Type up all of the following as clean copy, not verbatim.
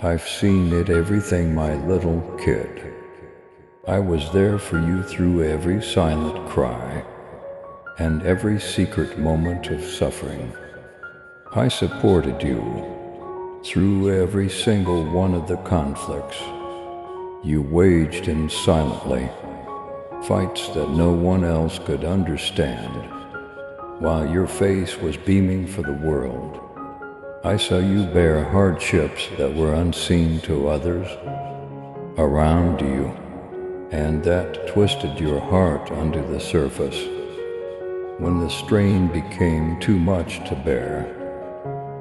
I've seen it everything, my little kid. I was there for you through every silent cry and every secret moment of suffering. I supported you through every single one of the conflicts you waged in silently, fights that no one else could understand. While your face was beaming for the world, I saw you bear hardships that were unseen to others around you, and that twisted your heart under the surface. When the strain became too much to bear,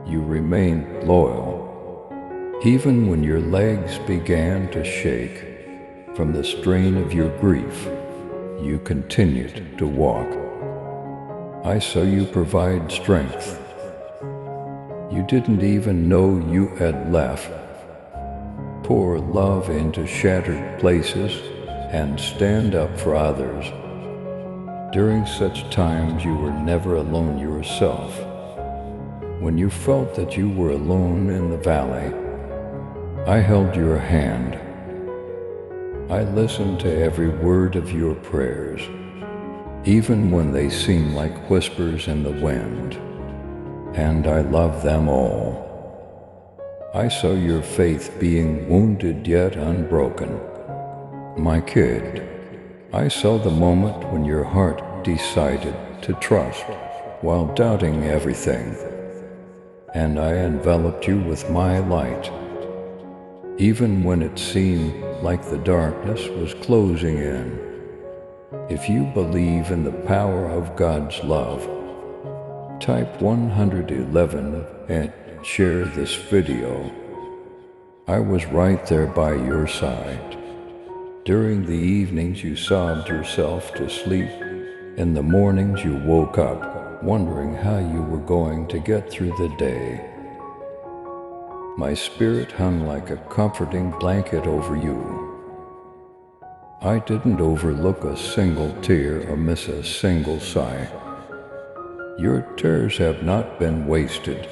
you remained loyal. Even when your legs began to shake from the strain of your grief, you continued to walk. I saw you provide strength you didn't even know you had left, pour love into shattered places, and stand up for others. During such times, you were never alone yourself. When you felt that you were alone in the valley, I held your hand. I listened to every word of your prayers, even when they seemed like whispers in the wind, and I loved them all. I saw your faith being wounded yet unbroken. My kid, I saw the moment when your heart decided to trust while doubting everything, and I enveloped you with my light. Even when it seemed like the darkness was closing in. If you believe in the power of God's love, type 111 and share this video. I was right there by your side. During the evenings you sobbed yourself to sleep. In the mornings you woke up wondering how you were going to get through the day. My spirit hung like a comforting blanket over you. I didn't overlook a single tear or miss a single sigh. Your tears have not been wasted.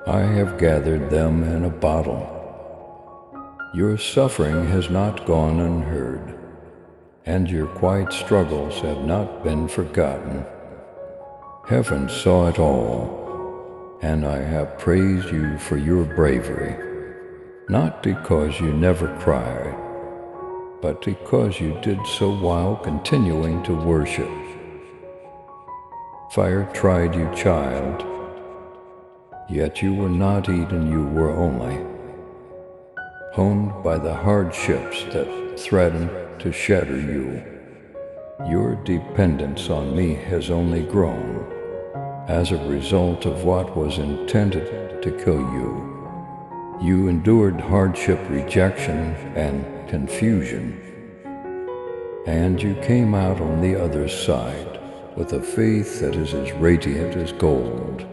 I have gathered them in a bottle. Your suffering has not gone unheard, and your quiet struggles have not been forgotten. Heaven saw it all, and I have praised you for your bravery, not because you never cried, but because you did so while continuing to worship. Fire tried you, child, yet you were not eaten, you were only honed by the hardships that threatened to shatter you. Your dependence on me has only grown as a result of what was intended to kill you. You endured hardship, rejection, and confusion, and you came out on the other side with a faith that is as radiant as gold.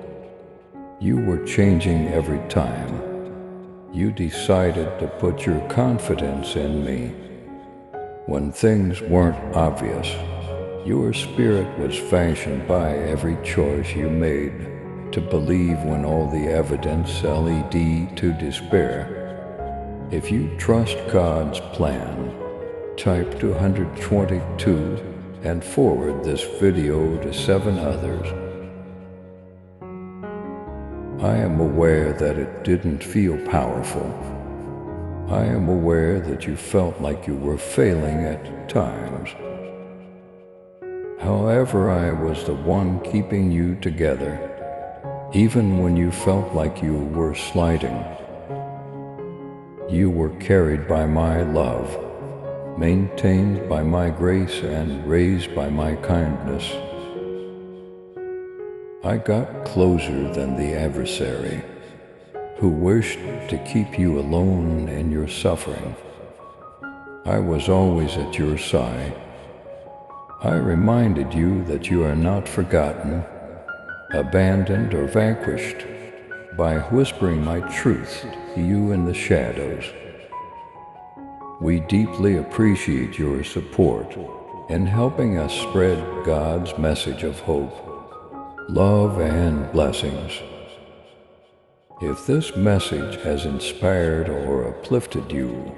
You were changing every time you decided to put your confidence in me. When things weren't obvious, your spirit was fashioned by every choice you made to believe when all the evidence led to despair. If you trust God's plan, type 222 and forward this video to 7 others. I am aware that it didn't feel powerful. I am aware that you felt like you were failing at times. However, I was the one keeping you together, even when you felt like you were sliding. You were carried by my love, maintained by my grace, and raised by my kindness. I got closer than the adversary, who wished to keep you alone in your suffering. I was always at your side. I reminded you that you are not forgotten, abandoned, or vanquished by whispering my truth to you in the shadows. We deeply appreciate your support in helping us spread God's message of hope, love, and blessings. If this message has inspired or uplifted you,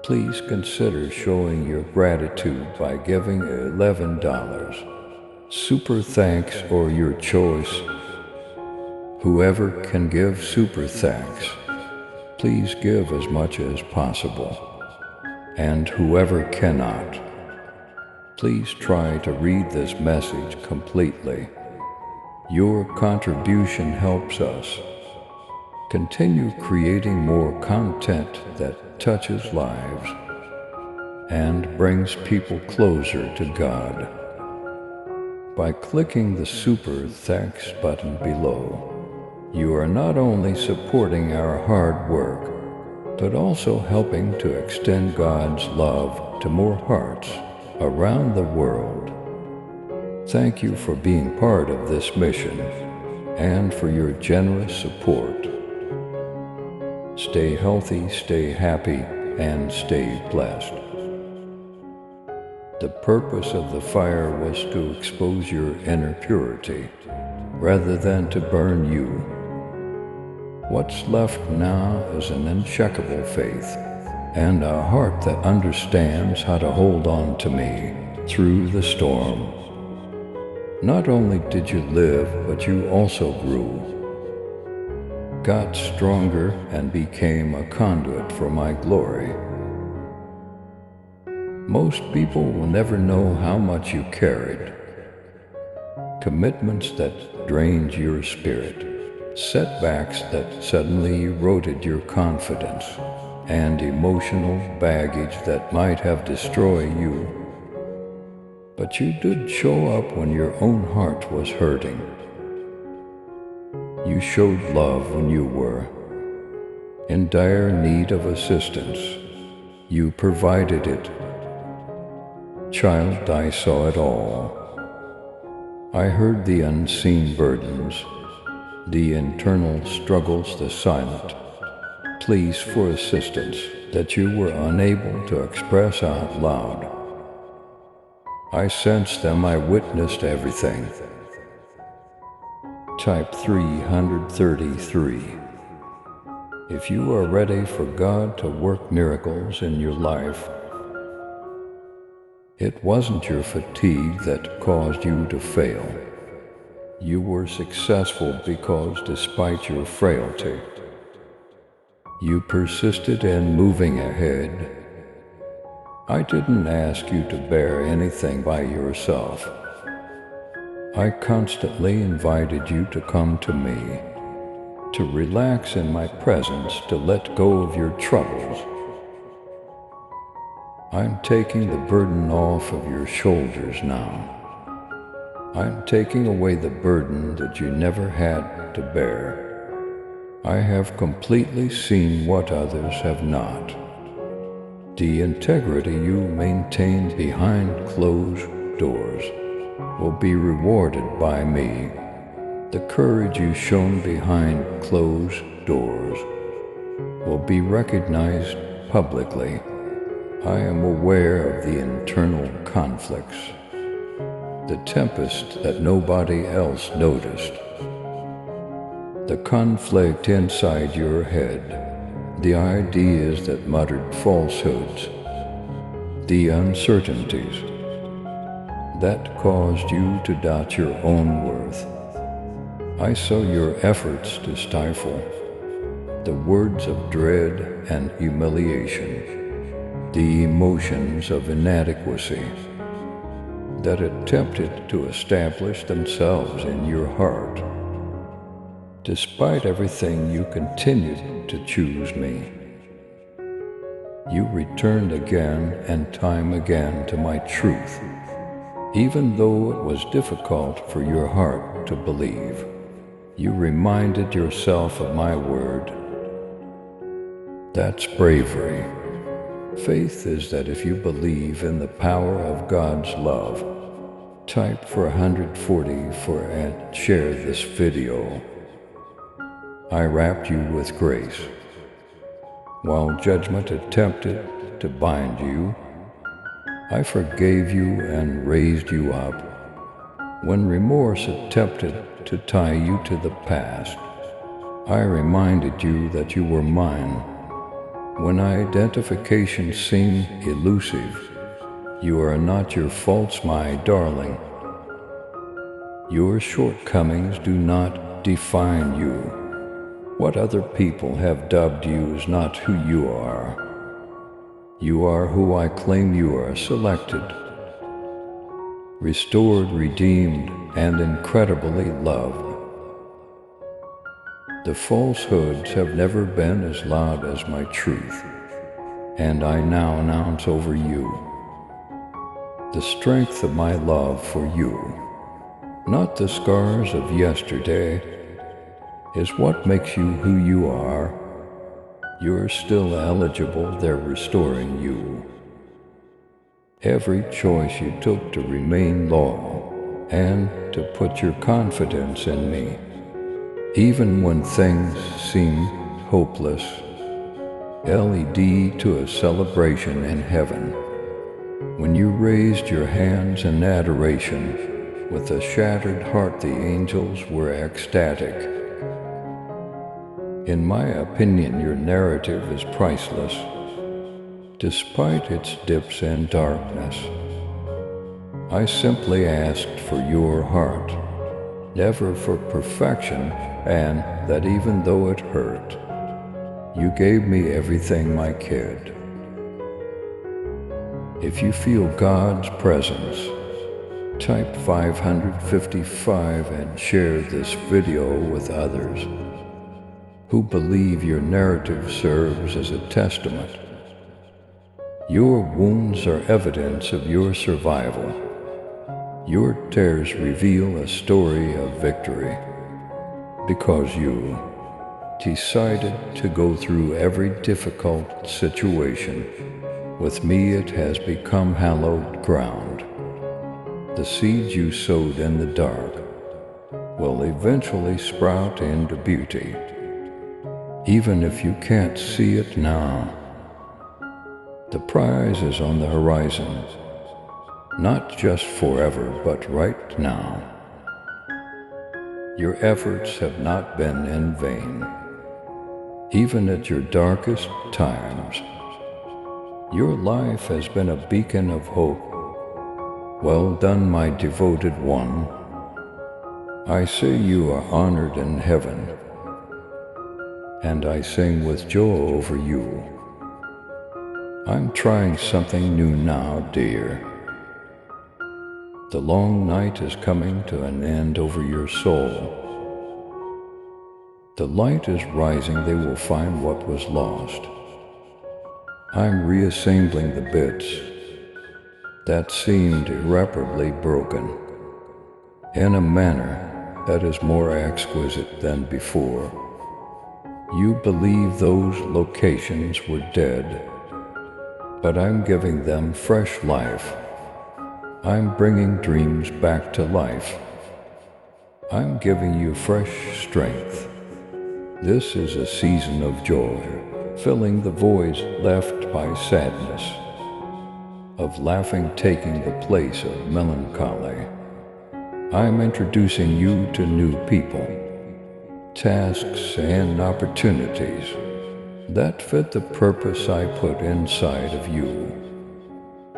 please consider showing your gratitude by giving $11. Super thanks or your choice. Whoever can give super thanks, please give as much as possible. And whoever cannot, please try to read this message completely. Your contribution helps us continue creating more content that touches lives and brings people closer to God. By clicking the Super Thanks button below, you are not only supporting our hard work, but also helping to extend God's love to more hearts around the world. Thank you for being part of this mission and for your generous support. Stay healthy, stay happy, and stay blessed. The purpose of the fire was to expose your inner purity, rather than to burn you. What's left now is an unshakable faith, and a heart that understands how to hold on to me through the storm. Not only did you live, but you also grew, got stronger, and became a conduit for my glory. Most people will never know how much you carried. Commitments that drained your spirit, setbacks that suddenly eroded your confidence, and emotional baggage that might have destroyed you. But you did show up when your own heart was hurting. You showed love when you were in dire need of assistance. You provided it. Child, I saw it all. I heard the unseen burdens, the internal struggles, the silent pleas for assistance that you were unable to express out loud. I sensed them, I witnessed everything. Type 333. If you are ready for God to work miracles in your life, it wasn't your fatigue that caused you to fail. You were successful because despite your frailty, you persisted in moving ahead. I didn't ask you to bear anything by yourself. I constantly invited you to come to me, to relax in my presence, to let go of your troubles. I'm taking the burden off of your shoulders now. I'm taking away the burden that you never had to bear. I have completely seen what others have not. The integrity you maintain behind closed doors will be rewarded by me. The courage you've shown behind closed doors will be recognized publicly. I am aware of the internal conflicts, the tempest that nobody else noticed, the conflict inside your head, the ideas that muttered falsehoods, the uncertainties that caused you to doubt your own worth. I saw your efforts to stifle the words of dread and humiliation, the emotions of inadequacy that attempted to establish themselves in your heart. Despite everything, you continued to choose me. You returned again and time again to my truth, even though it was difficult for your heart to believe. You reminded yourself of my word. That's bravery. Faith is that if you believe in the power of God's love, type for 140 and share this video. I wrapped you with grace. While judgment attempted to bind you, I forgave you and raised you up. When remorse attempted to tie you to the past, I reminded you that you were mine. When identification seemed elusive, you are not your faults, my darling. Your shortcomings do not define you. What other people have dubbed you is not who you are. You are who I claim you are, selected, restored, redeemed, and incredibly loved. The falsehoods have never been as loud as my truth, and I now announce over you the strength of my love for you. Not the scars of yesterday is what makes you who you are. You're still eligible, they're restoring you. Every choice you took to remain loyal and to put your confidence in me, even when things seemed hopeless, led to a celebration in heaven. When you raised your hands in adoration, with a shattered heart the angels were ecstatic. In my opinion, your narrative is priceless, despite its dips and darkness. I simply asked for your heart, never for perfection, and that even though it hurt, you gave me everything, my kid. If you feel God's presence, type 555 and share this video with others who believe your narrative serves as a testament. Your wounds are evidence of your survival. Your tears reveal a story of victory, because you decided to go through every difficult situation. With me it has become hallowed ground. The seeds you sowed in the dark will eventually sprout into beauty, even if you can't see it now. The prize is on the horizon, not just forever, but right now. Your efforts have not been in vain. Even at your darkest times, your life has been a beacon of hope. Well done, my devoted one. I say you are honored in heaven, and I sing with joy over you. I'm trying something new now, dear. The long night is coming to an end over your soul. The light is rising, they will find what was lost. I'm reassembling the bits that seemed irreparably broken in a manner that is more exquisite than before. You believe those locations were dead, but I'm giving them fresh life. I'm bringing dreams back to life. I'm giving you fresh strength. This is a season of joy, filling the voids left by sadness, of laughing taking the place of melancholy. I'm introducing you to new people, tasks and opportunities that fit the purpose I put inside of you.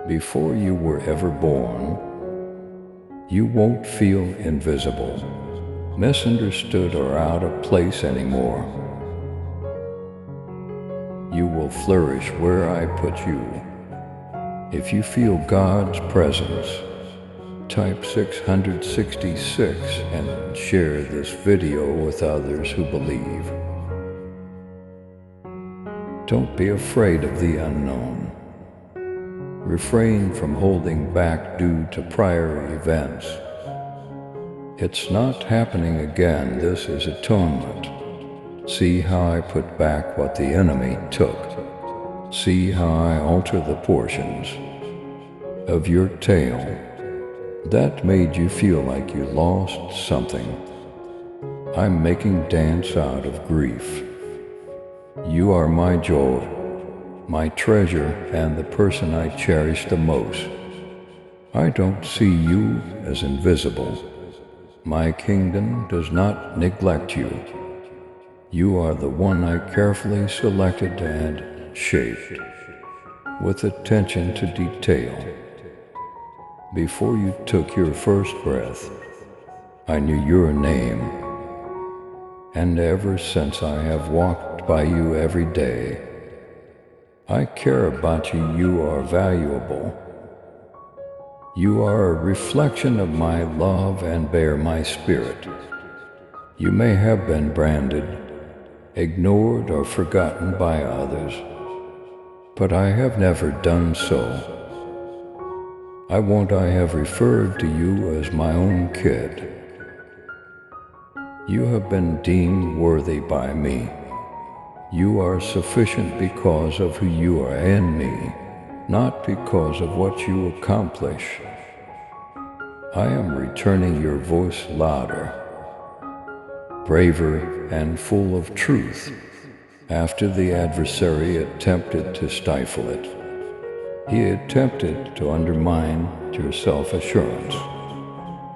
Before you were ever born, you won't feel invisible, misunderstood, or out of place anymore. You will flourish where I put you. If you feel God's presence, type 666 and share this video with others who believe. Don't be afraid of the unknown. Refrain from holding back due to prior events. It's not happening again. This is atonement. See how I put back what the enemy took. See how I alter the portions of your tale that made you feel like you lost something. I'm making dance out of grief. You are my joy, my treasure, and the person I cherish the most. I don't see you as invisible. My kingdom does not neglect you. You are the one I carefully selected and shaped with attention to detail. Before you took your first breath, I knew your name, and ever since I have walked by you every day, I care about you. You are valuable. You are a reflection of my love and bear my spirit. You may have been branded, ignored, or forgotten by others, but I have never done so. I have referred to you as my own kid. You have been deemed worthy by me. You are sufficient because of who you are in me, not because of what you accomplish. I am returning your voice louder, braver, and full of truth, after the adversary attempted to stifle it. He attempted to undermine your self-assurance,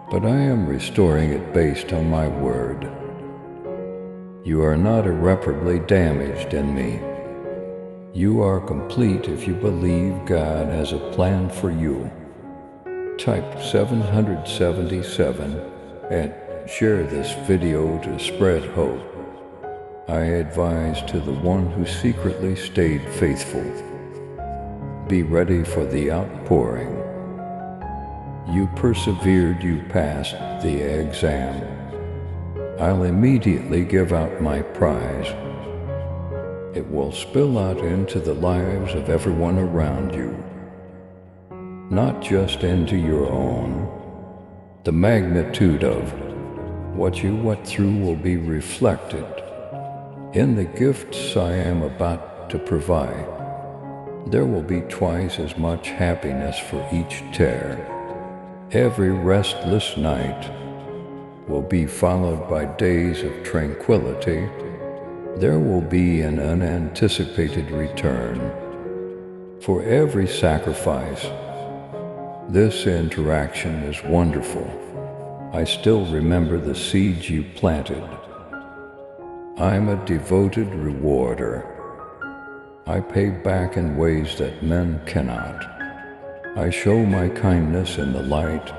but I am restoring it based on my word. You are not irreparably damaged in me. You are complete if you believe God has a plan for you. Type 777 and share this video to spread hope. I advise to the one who secretly stayed faithful. Be ready for the outpouring. You persevered, you passed the exam. I'll immediately give out my prize. It will spill out into the lives of everyone around you, not just into your own. The magnitude of what you went through will be reflected in the gifts I am about to provide. There will be twice as much happiness for each tear. Every restless night will be followed by days of tranquility. There will be an unanticipated return for every sacrifice. This interaction is wonderful. I still remember the seeds you planted. I'm a devoted rewarder. I pay back in ways that men cannot. I show my kindness in the light,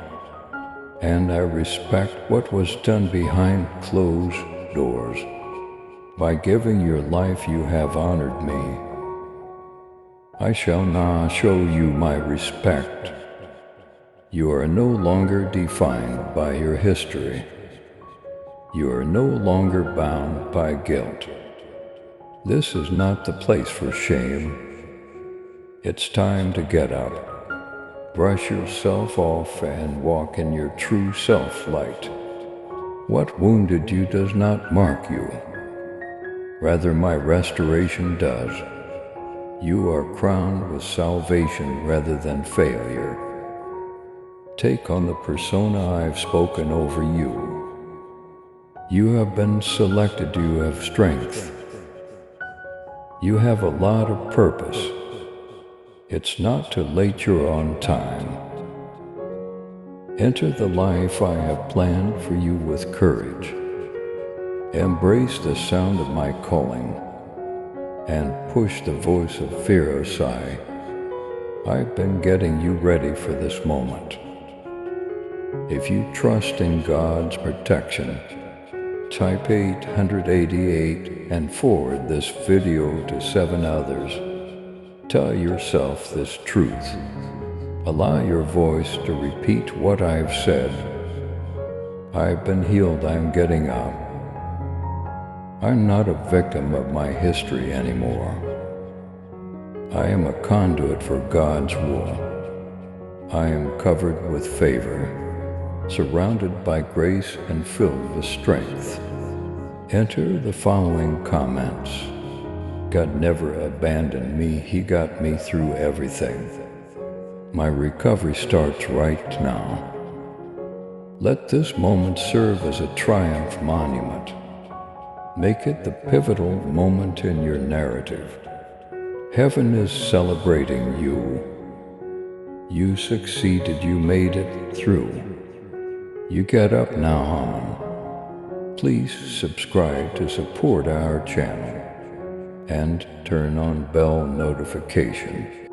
and I respect what was done behind closed doors. By giving your life, you have honored me. I shall now show you my respect. You are no longer defined by your history. You are no longer bound by guilt. This is not the place for shame. It's time to get up, brush yourself off, and walk in your true self-light. What wounded you does not mark you. Rather, my restoration does. You are crowned with salvation rather than failure. Take on the persona I've spoken over you. You have been selected. You have strength. You have a lot of purpose. It's not too late. You're on time. Enter the life I have planned for you with courage. Embrace the sound of my calling and push the voice of fear aside. I've been getting you ready for this moment. If you trust in God's protection, type 888 and forward this video to 7 others. Tell yourself this truth. Allow your voice to repeat what I've said. I've been healed. I'm getting up. I'm not a victim of my history anymore. I am a conduit for God's will. I am covered with favor, surrounded by grace and filled with strength. Enter the following comments. God never abandoned me. He got me through everything. My recovery starts right now. Let this moment serve as a triumph monument. Make it the pivotal moment in your narrative. Heaven is celebrating you. You succeeded. You made it through. You get up now, Haman. Please subscribe to support our channel and turn on bell notification